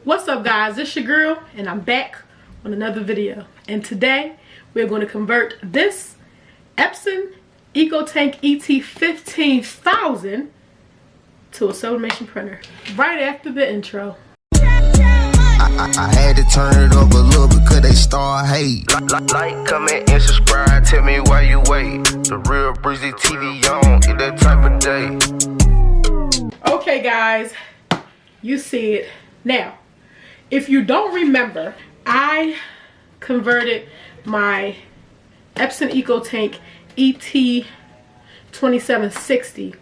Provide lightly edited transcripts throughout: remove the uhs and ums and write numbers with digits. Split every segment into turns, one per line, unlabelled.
What's up guys, it's your girl and I'm back on another video, and today we're going to convert this Epson EcoTank Et-15000 to a sublimation printer right after the intro.
I had to turn it up a little because they start hate. Like, comment, and subscribe. Tell me why you wait. The real Breezee TV on in that type of day.
Okay guys, you see it. Now, if you don't remember, I converted my Epson EcoTank ET2760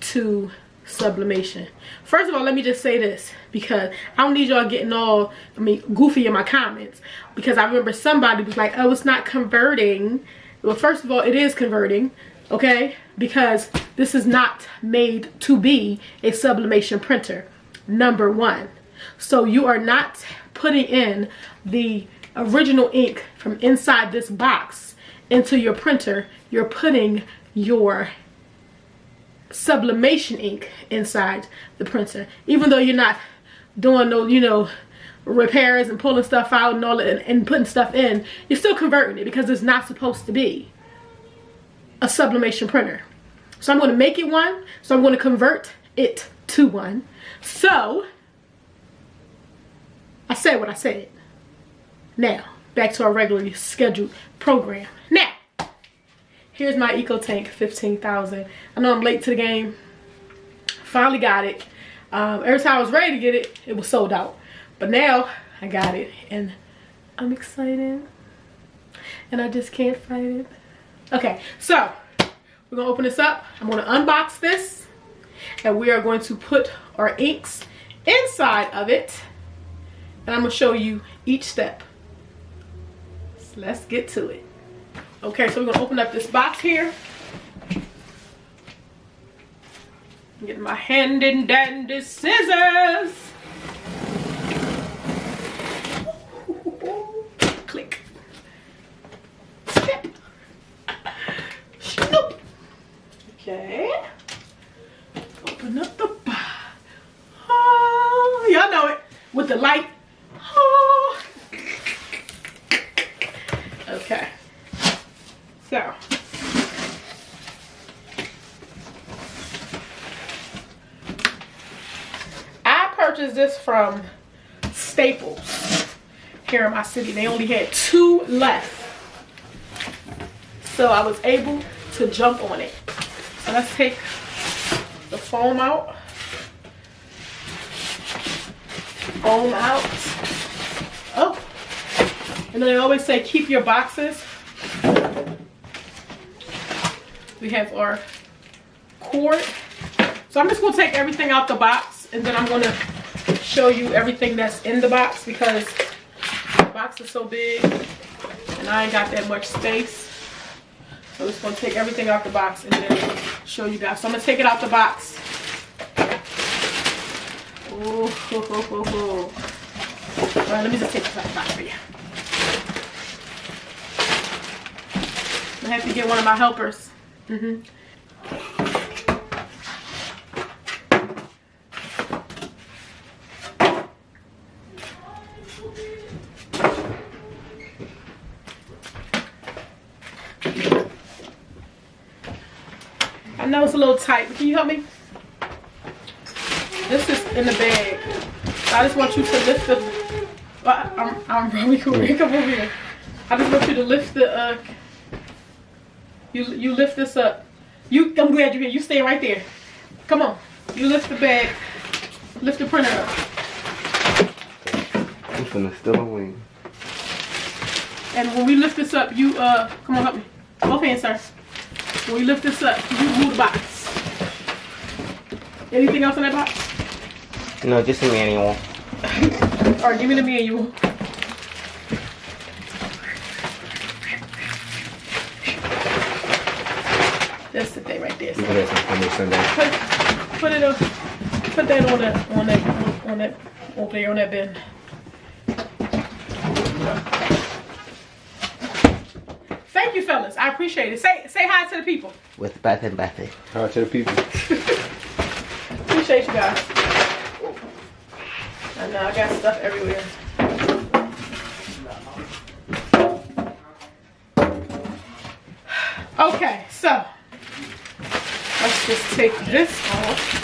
to sublimation. First of all, let me just say this, because I don't need y'all getting all, goofy in my comments, because I remember somebody was like, oh, it's not converting. Well, first of all, it is converting, okay, because this is not made to be a sublimation printer, number one. So you are not putting in the original ink from inside this box into your printer. You're putting your sublimation ink inside the printer. Even though you're not doing no, you know, repairs and pulling stuff out and all that and putting stuff in, you're still converting it because it's not supposed to be a sublimation printer. So I'm going to make it one. So I'm going to convert it to one. So I said what I said. Now, back to our regularly scheduled program. Now, here's my EcoTank 15000. I know I'm late to the game. Finally got it. Every time I was ready to get it, it was sold out. But now, I got it. And I'm excited. And I just can't fight it. Okay, so, we're going to open this up. I'm going to unbox this. And we are going to put our inks inside of it. And I'm going to show you each step. So let's get to it. Okay, so we're going to open up this box here. Get my handy dandy scissors. Click. Snip. Snoop. Okay. Open up the box. Oh, y'all know it. With the light. Oh. Okay. So. I purchased this from Staples here in my city. They only had 2 left. So I was able to jump on it. So let's take the foam out. Foam out. Oh. And they always say keep your boxes. We have our cord. So I'm just going to take everything out the box, and then I'm going to show you everything that's in the box, because the box is so big and I ain't got that much space. So I'm just going to take everything out the box and then show you guys. So I'm going to take it out the box. Oh, ho, ho, ho, ho. All right, let me just take this out the box for you. I have to get one of my helpers. I know it's a little tight, but can you help me? This is in the bag. I just want you to lift the. I'm really cool. Come over here. I just want you to lift the. You lift this up. I'm glad you're here. You stay right there. Come on. You lift the bag. Lift the printer up.
I'm finna steal a wing.
And when we lift this up, you come on, help me. Both hands, sir. When you lift this up, you move the box. Anything else in that box?
No, just a manual.
Alright, give me the manual. That's the thing right there. So. Put it up. Put that on that over there on that bin. Thank you, fellas. I appreciate it. Say hi to the people.
With Beth and Bethy.
Hi to the people.
Appreciate you guys. I know I got stuff everywhere. Okay, so let's just take this off.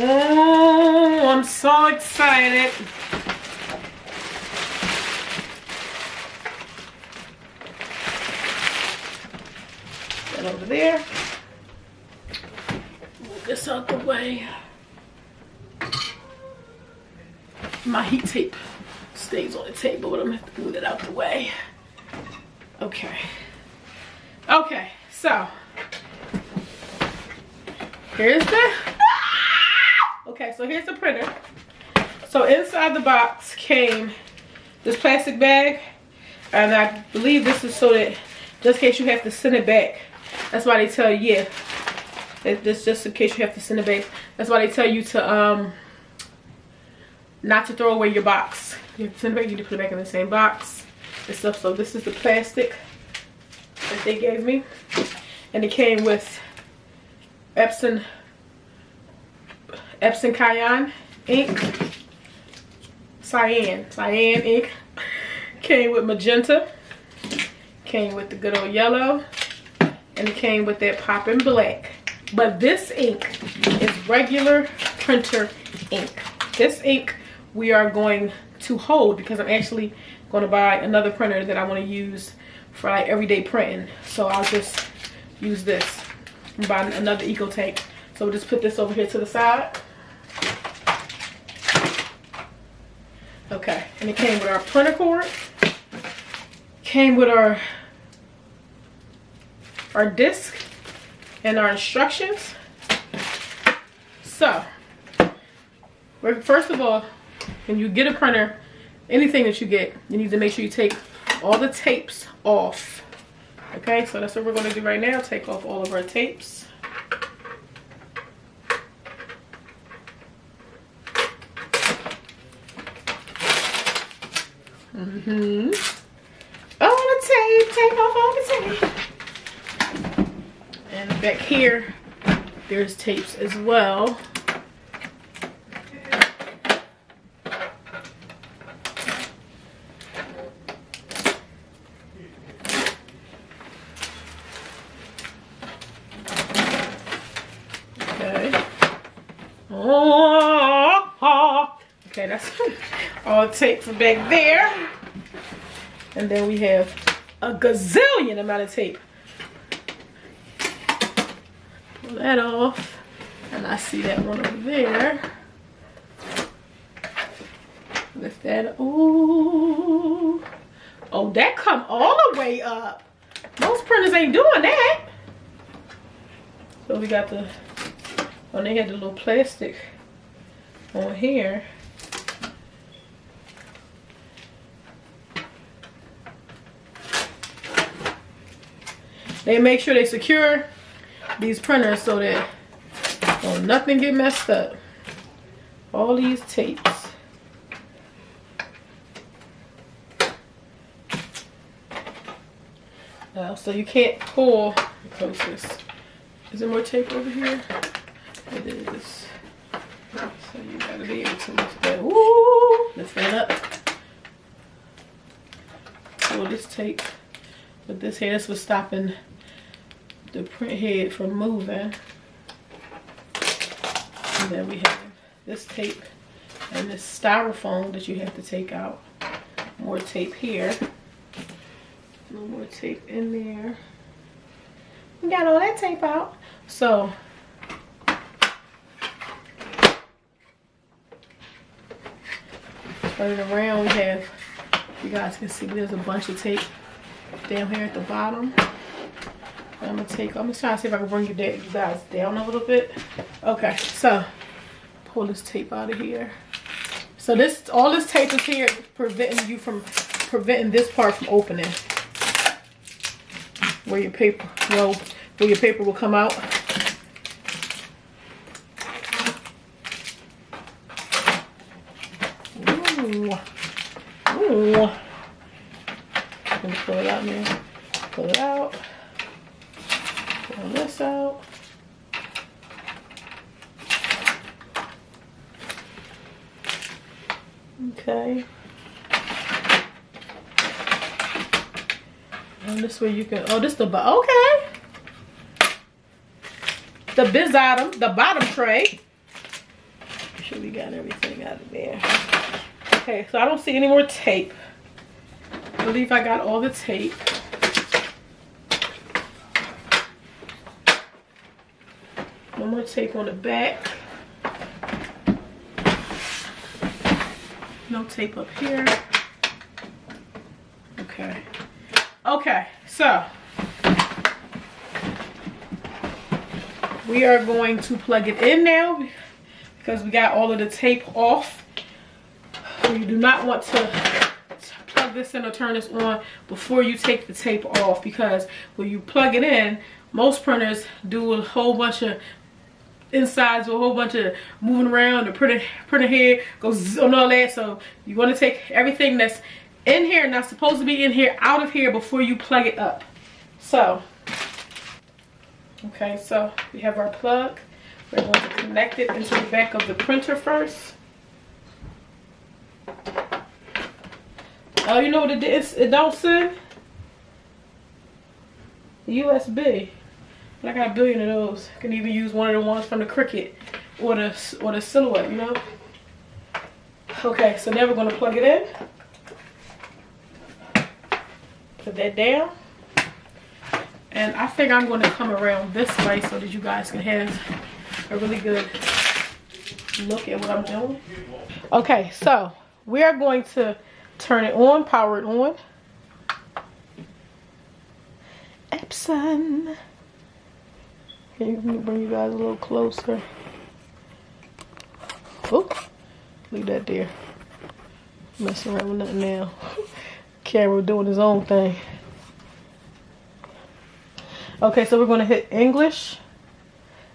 Oh, I'm so excited. That over there. Move this out the way. My heat tape stays on the table, but I'm gonna have to move it out the way. Okay. Okay, so here's the okay, so here's the printer. So inside the box came this plastic bag, and I believe this is so that just in case you have to send it back. That's why they tell you, yeah, this just in case you have to send it back. That's why they tell you to not to throw away your box. You have to send it back, you need to put it back in the same box and stuff. So this is the plastic that they gave me, and it came with Epson cyan ink, cyan ink. Came with magenta, came with the good old yellow, and it came with that poppin' black. But this ink is regular printer ink. This ink we are going to hold because I'm actually going to buy another printer that I want to use for like everyday printing. So I'll just use this and buy another eco tank. So we'll just put this over here to the side. Okay, and it came with our printer cord, came with our disc and our instructions. So first of all, when you get a printer, anything that you get, you need to make sure you take all the tapes off. Okay, so that's what we're going to do right now. Take off all of our tapes. All the tape, take off all the tape. And back here, there's tapes as well. Okay. Okay, that's all the tapes are back there. And then we have a gazillion amount of tape. Pull that off. And I see that one over there. Lift that. Ooh. Oh, that come all the way up. Most printers ain't doing that. So we got the, oh, they had the little plastic on here. They make sure they secure these printers so that nothing get messed up. All these tapes. So you can't pull. Close this. Is there more tape over here? It is. So you gotta be able to lift that. Woo! Lift that up. Pull this tape. With this here, this was stopping the print head from moving. And then we have this tape and this styrofoam that you have to take out. More tape here. A little more tape in there. We got all that tape out. So turn it around, we have, you guys can see there's a bunch of tape down here at the bottom. I'm gonna try to see if I can bring you guys down a little bit. Okay, so pull this tape out of here. So all this tape is here preventing this part from opening. Where your paper will come out. Ooh. Ooh. I'm gonna pull it out now. Pull it out. Pull this out. Okay. And this way you can, oh, this the, okay. The biz item, the bottom tray. Make sure we got everything out of there. Okay, so I don't see any more tape. I believe I got all the tape. No more tape on the back. No tape up here. Okay. Okay, so we are going to plug it in now because we got all of the tape off. You do not want to plug this in or turn this on before you take the tape off, because when you plug it in, most printers do a whole bunch of insides, a whole bunch of moving around, the printer head goes on all that. So you want to take everything that's in here, not supposed to be in here, out of here before you plug it up. So, okay, so we have our plug. We're going to connect it into the back of the printer first. Oh, you know what it is? It don't say USB. I got a billion of those. I can even use one of the ones from the Cricut or the Silhouette, you know? Okay, so now we're going to plug it in. Put that down. And I think I'm going to come around this way so that you guys can have a really good look at what I'm doing. Okay, so we are going to turn it on, power it on. Epson. Okay, let me bring you guys a little closer. Oh, leave that there. Messing around with nothing now. Camera doing his own thing. Okay, so we're going to hit English.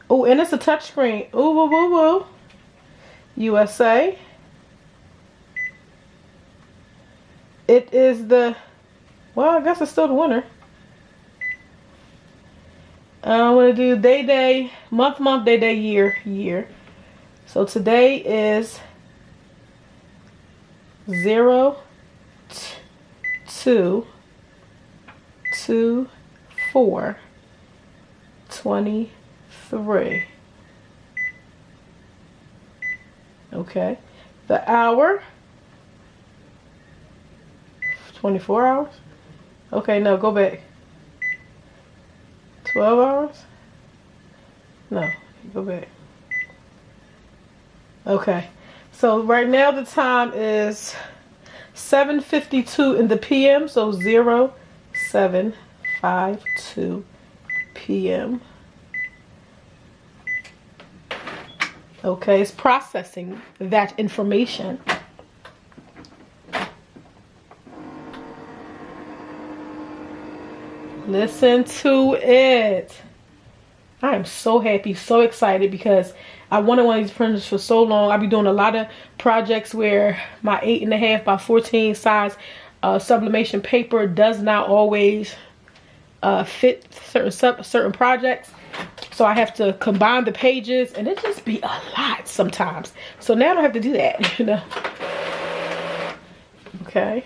Oh, and it's a touch screen. Ooh, woo, woo, woo. USA. It is the, well, I guess it's still the winner. I'm going to do day, month, day, year. So today is 02/24/23. Okay. The hour. 24 hours? Okay, no, go back. 12 hours? No, go back. Okay, so right now the time is 7:52 in the PM, so 07:52 PM. Okay, it's processing that information. Listen to it. I am so happy, so excited, because I wanted one of these printers for so long. I've been doing a lot of projects where my 8.5 by 14 size sublimation paper does not always fit certain projects. So I have to combine the pages, and it just be a lot sometimes. So now I don't have to do that, you know. Okay.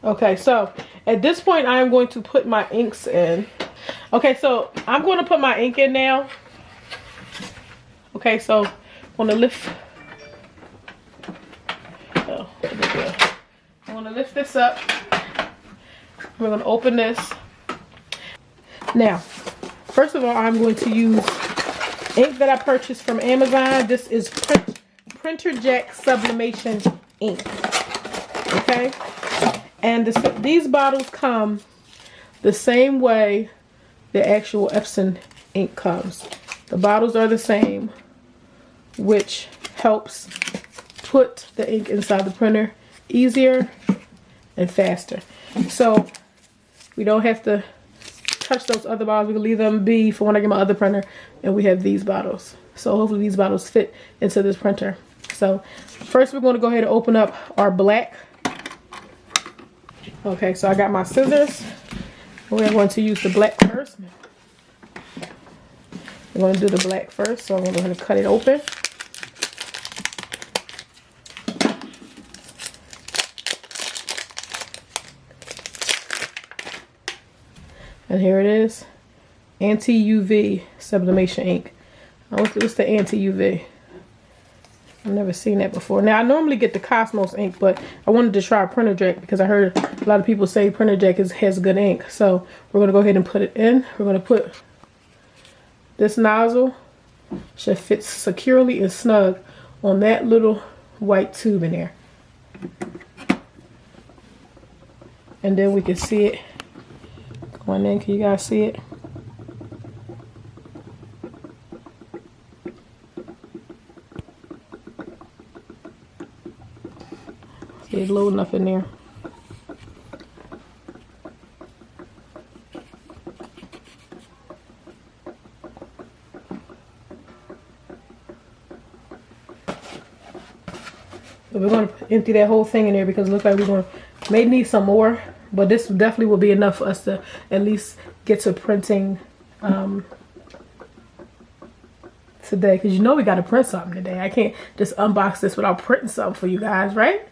Okay, so at this point I am going to put my inks in. Okay, so I'm going to put my ink in now. Okay, so I'm going to lift. Oh, there we go. I'm going to lift this up. We're going to open this. Now, first of all, I'm going to use ink that I purchased from Amazon. This is Printer Jack Sublimation ink. Okay. And these bottles come the same way the actual Epson ink comes. The bottles are the same, which helps put the ink inside the printer easier and faster. So we don't have to touch those other bottles. We can leave them be for when I get my other printer, and we have these bottles. So hopefully these bottles fit into this printer. So first we're going to go ahead and open up our black. Okay, so I got my scissors. We're going to use the black first. We're going to do the black first, so I'm going to go ahead and cut it open. And here it is, anti-UV sublimation ink. What's the anti-UV? I've never seen that before. Now I normally get the Cosmos ink, but I wanted to try Printer Jack because I heard a lot of people say Printer Jack has good ink. So we're gonna go ahead and put it in. We're gonna put this nozzle, should fit securely and snug on that little white tube in there. And then we can see it going in. Can you guys see it? It's loading up in there. So we're going to empty that whole thing in there because it looks like we're going to may need some more, but this definitely will be enough for us to at least get to printing today, because you know we got to print something today. I can't just unbox this without printing something for you guys, right?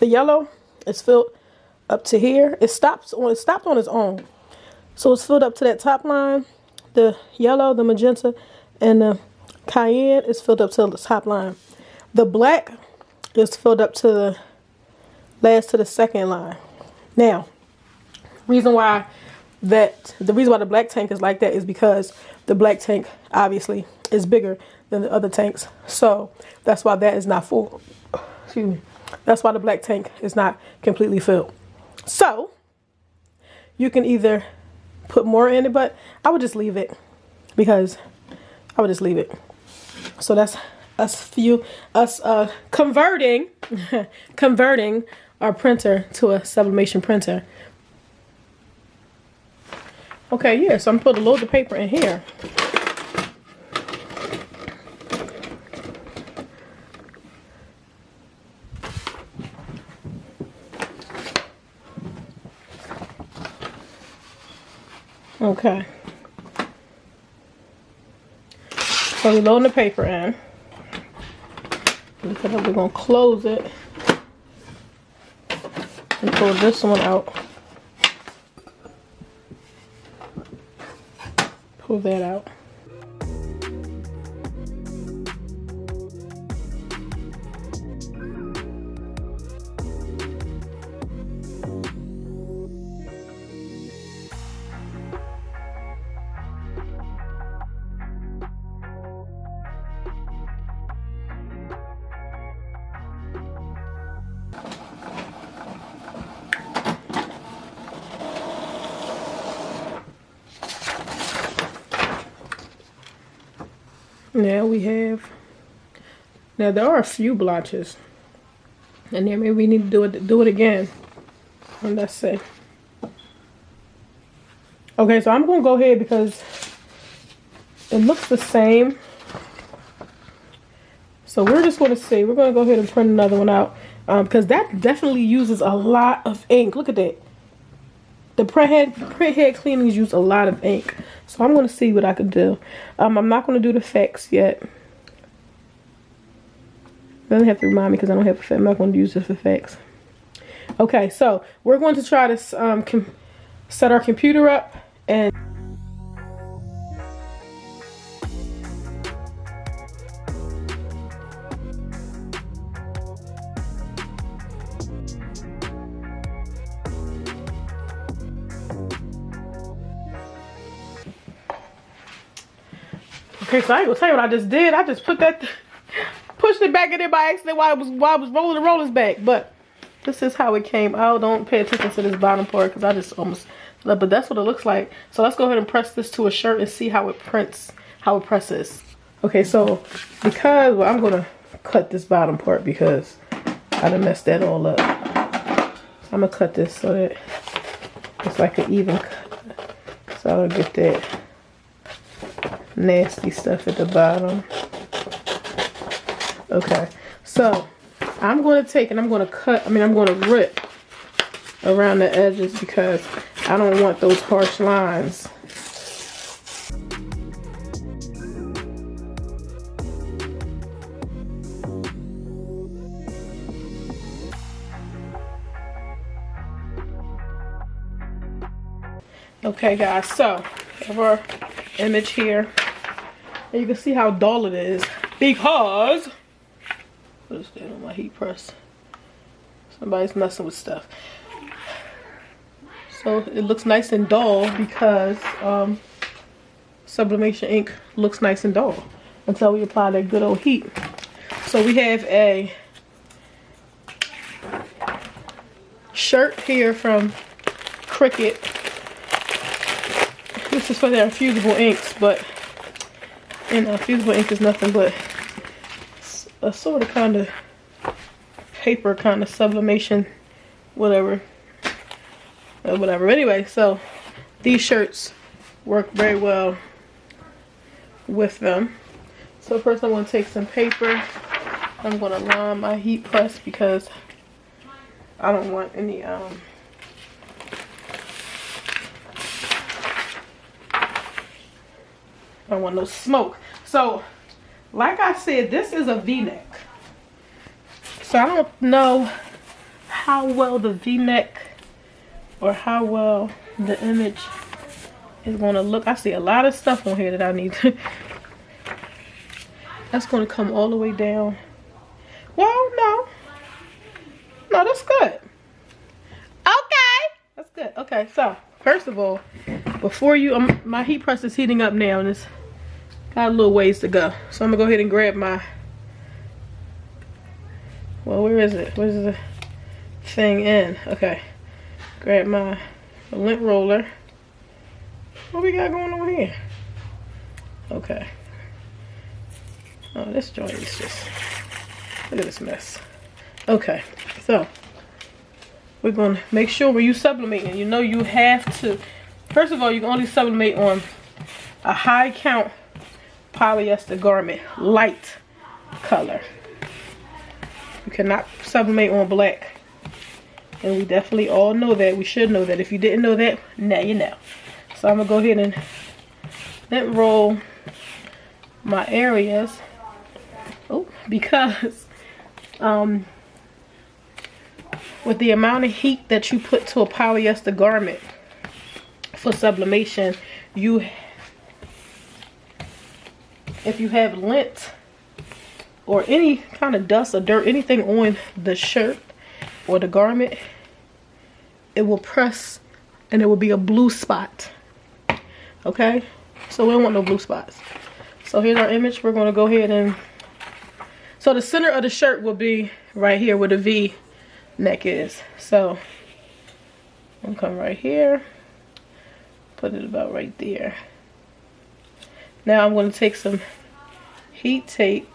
The yellow is filled up to here. It stopped on its own. So it's filled up to that top line. The yellow, the magenta, and the cayenne is filled up to the top line. The black is filled up to the last to the second line. Now, the reason why the black tank is like that is because the black tank obviously is bigger than the other tanks. So that's why that is not full. Excuse me. That's why the black tank is not completely filled. So you can either put more in it, but I would just leave it because I would just leave it. So that's us converting converting our printer to a sublimation printer. Okay, yeah, so I'm supposed to load the paper in here. Okay, so we're loading the paper in. We're going to close it and pull this one out. Pull that out. Now we have, now there are a few blotches and then maybe we need to do it again. And let's see. Okay, so I'm gonna go ahead because it looks the same So we're just going to see. We're going to go ahead and print another one out. Because that definitely uses a lot of ink. Look at that. The print head cleanings use a lot of ink. So I'm going to see what I can do. I'm not going to do the effects yet. Doesn't have to remind me because I don't have effects. I'm not going to use this for effects. Okay, so we're going to try to set our computer up and... Okay, so I ain't gonna tell you what I just did. I just pushed it back in there by accident while I was rolling the rollers back. But this is how it came out. Don't pay attention to this bottom part because I just almost, but that's what it looks like. So let's go ahead and press this to a shirt and see how it prints, how it presses. Okay, so because, well, I'm gonna cut this bottom part because I done messed that all up. I'm gonna cut this so that it's like an even cut. So I don't get that nasty stuff at the bottom. Okay, so I'm going to take and I'm going to cut, I'm going to rip around the edges because I don't want those harsh lines. Okay guys, so we have our image here. And you can see how dull it is because what is that on my heat press? Somebody's messing with stuff. So it looks nice and dull because sublimation ink looks nice and dull until we apply that good old heat. So we have a shirt here from Cricut. This is for their fusible inks, but fusible ink is nothing but a sort of kind of paper kind of sublimation, whatever. Anyway, so these shirts work very well with them. So first I'm going to take some paper. I'm going to line my heat press because I don't want any I don't want no smoke. So, like I said, this is a V-neck. So I don't know how well the V-neck or how well the image is going to look. I see a lot of stuff on here that I need to. That's going to come all the way down. Well, no, that's good. Okay, that's good. Okay, so first of all, before you, my heat press is heating up now and it's got a little ways to go. So I'm gonna go ahead and grab my, well, where is it? Where's the thing in? Okay, grab my lint roller. What we got going on here? Okay. Oh, this joint is just, look at this mess. Okay, so we're gonna make sure when you sublimating, you know you have to, first of all, you can only sublimate on a high count polyester garment, light color. You cannot sublimate on black. And we definitely all know that. We should know that. If you didn't know that, now you know. So I'm gonna go ahead and lint roll my areas. Oh, because with the amount of heat that you put to a polyester garment for sublimation, if you have lint or any kind of dust or dirt, anything on the shirt or the garment, it will press and it will be a blue spot. Okay, so we don't want no blue spots. So here's our image. We're going to go ahead and, so the center of the shirt will be right here where the V neck is. So I'm gonna come right here, put it about right there. Now I'm going to take some heat tape.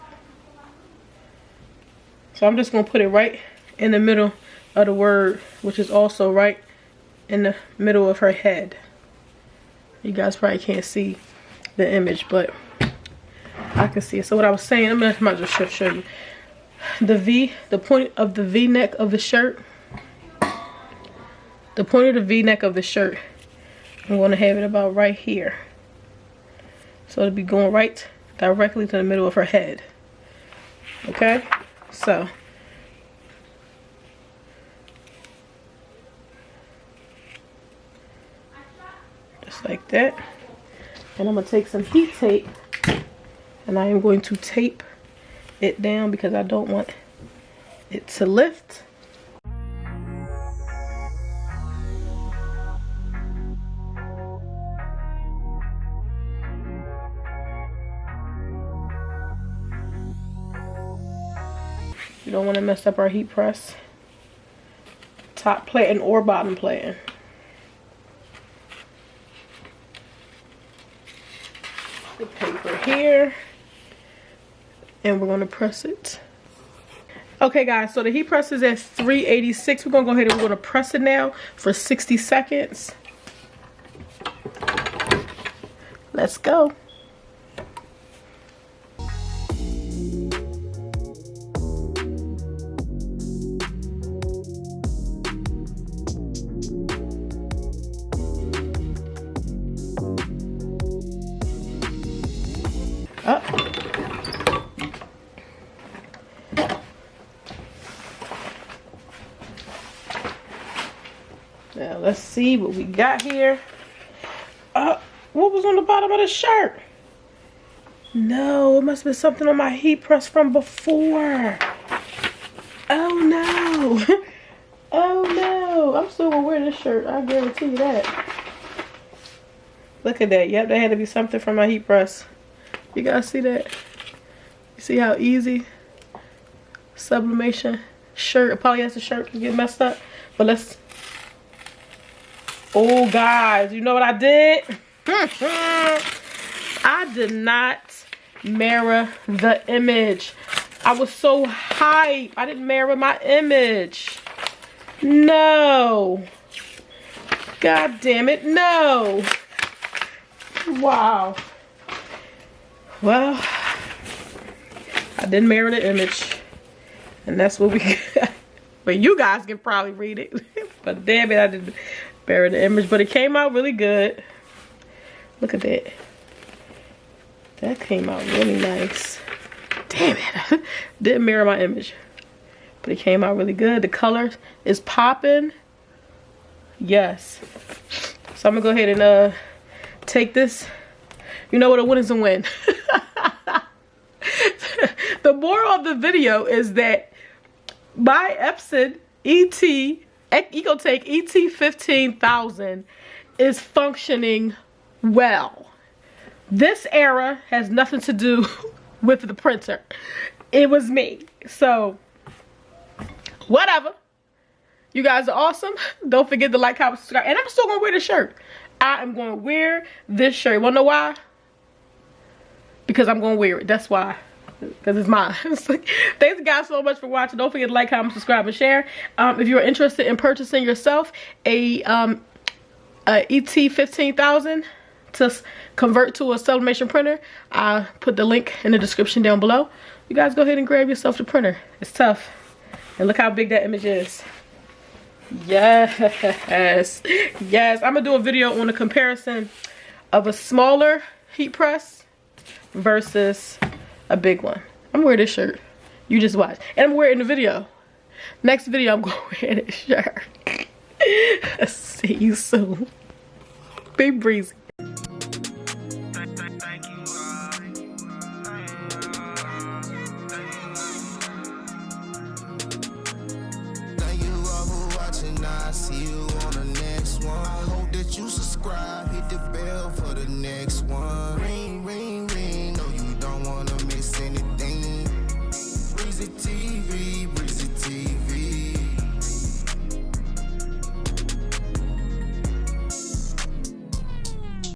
So I'm just going to put it right in the middle of the word, which is also right in the middle of her head. You guys probably can't see the image, but I can see it. So what I was saying, I might just show you. The point of the V-neck of the shirt. The point of the V-neck of the shirt, I'm going to have it about right here. So it'll be going right directly to the middle of her head. Okay? So. Just like that. And I'm going to take some heat tape. And I am going to tape it down because I don't want it to lift. You don't want to mess up our heat press. Top plating or bottom plating. The paper here. And we're going to press it. Okay guys, so the heat press is at 386. We're going to go ahead and we're going to press it now for 60 seconds. Let's go. Up. Now let's see what we got here. What was on the bottom of the shirt? No, it must have been something on my heat press from before. Oh no. Oh no. I'm still gonna wear this shirt. I guarantee you that. Look at that. Yep, that had to be something from my heat press. You guys see that? You see how easy sublimation shirt, a polyester shirt can get messed up? But let's... Oh, guys, you know what I did? I did not mirror the image. I was so hyped. I didn't mirror my image. No. God damn it, no. Wow. Well, I didn't mirror the image. And that's what we got. But you guys can probably read it. But damn it, I didn't mirror the image. But it came out really good. Look at that. That came out really nice. Damn it. Didn't mirror my image. But it came out really good. The color is popping. Yes. So I'm going to go ahead and take this. You know what, a win is a win. The moral of the video is that my Epson EcoTank Et-15000 is functioning well. This era has nothing to do with the printer. It was me. So, whatever. You guys are awesome. Don't forget to like, comment, subscribe. And I'm still going to wear the shirt. I am going to wear this shirt. You want to know why? Because I'm going to wear it. That's why. Because it's mine. Thanks guys so much for watching. Don't forget to like, comment, subscribe, and share. If you're interested in purchasing yourself a Et-15000 to convert to a sublimation printer, I'll put the link in the description down below. You guys go ahead and grab yourself the printer. It's tough. And look how big that image is. Yes. Yes. I'm going to do a video on a comparison of a smaller heat press versus a big one. I'm wearing this shirt. You just watch. And I'm wearing the video. Next video, I'm going to wear this shirt. See you soon. Be breezy.
I see you on the next one. I hope that you subscribe, hit the bell for the next one.